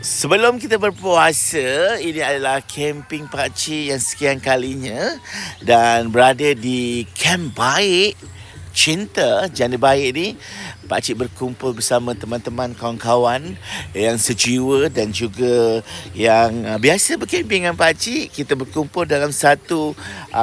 Sebelum kita berpuasa, ini adalah camping pakcik yang sekian kalinya dan berada di Camp Baik Cinta Janda Baik ni. Pakcik berkumpul bersama teman-teman kawan-kawan yang sejiwa dan juga yang biasa bercamping dengan pakcik. Kita berkumpul dalam satu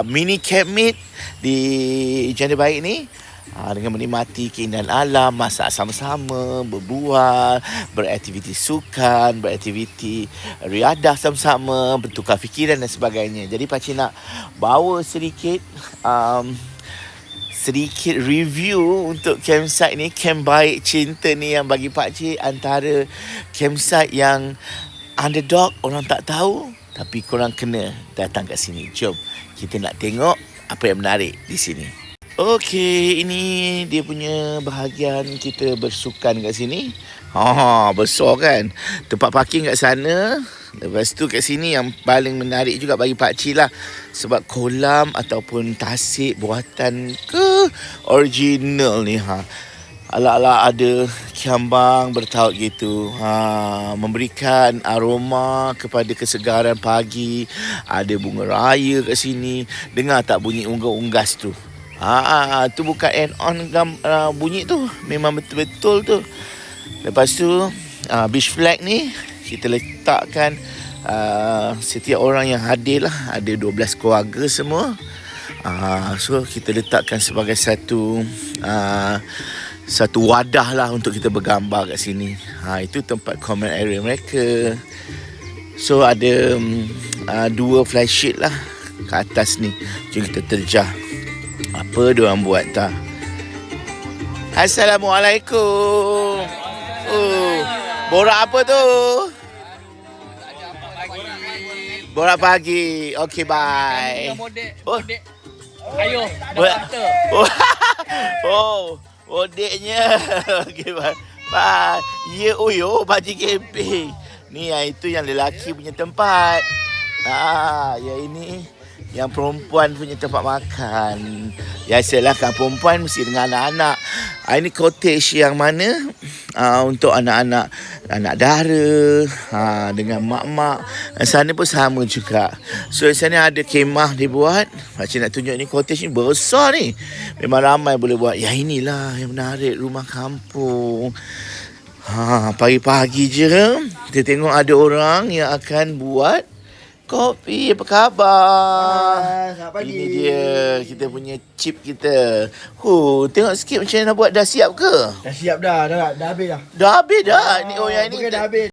mini camp meet di Janda Baik ni. Dengan menikmati keindahan alam, masak sama-sama, berbual, beraktiviti sukan, beraktiviti riadah sama-sama, bertukar fikiran dan sebagainya. Jadi pakcik nak bawa sedikit review untuk campsite ni, Camp Baik Cinta ni, yang bagi pakcik antara campsite yang underdog, orang tak tahu, tapi korang kena datang kat sini. Jom kita nak tengok apa yang menarik di sini. Okey, ini dia punya bahagian kita bersukan kat sini. Besar kan? Tempat parking kat sana. Lepas tu kat sini yang paling menarik juga bagi pakcik lah. Sebab kolam ataupun tasik buatan original ni. Ala-ala ada kiambang bertaut gitu. Memberikan aroma kepada kesegaran pagi. Ada bunga raya kat sini. Dengar tak bunyi unggas tu? Tu bukan add-on bunyi tu. Memang betul-betul tu. Lepas tu beach flag ni kita letakkan setiap orang yang hadir lah. Ada 12 keluarga semua. So kita letakkan sebagai satu wadah lah untuk kita bergambar kat sini. Itu tempat common area mereka. So ada 2 flysheet lah kat atas ni. Jom kita terjah apa diorang buat tak. Assalamualaikum. Borak apa tu? Borak pagi. Okay, bye. Ayo, dah bodeknya. Okay, bye. Bye. Ya, baji camping. Ni itu yang lelaki punya tempat. Ya ini yang perempuan punya tempat makan. Biasalah kan perempuan mesti dengan anak-anak. Ini cottage yang mana untuk anak-anak, anak dara, dengan mak-mak. Sana pun sama juga. So sana ada kemah dibuat. Macam nak tunjuk ni, cottage ni besar ni. Memang ramai boleh buat. Ya inilah yang menarik, rumah kampung. Pagi-pagi je kita tengok ada orang yang akan buat kopi. Apa khabar? Pagi. Ini dia kita punya chip kita. Tengok sikit macam mana nak buat. Dah siap ke? Dah siap dah habis dah. Dah habis dah. Ni yang ini bukan dah habis.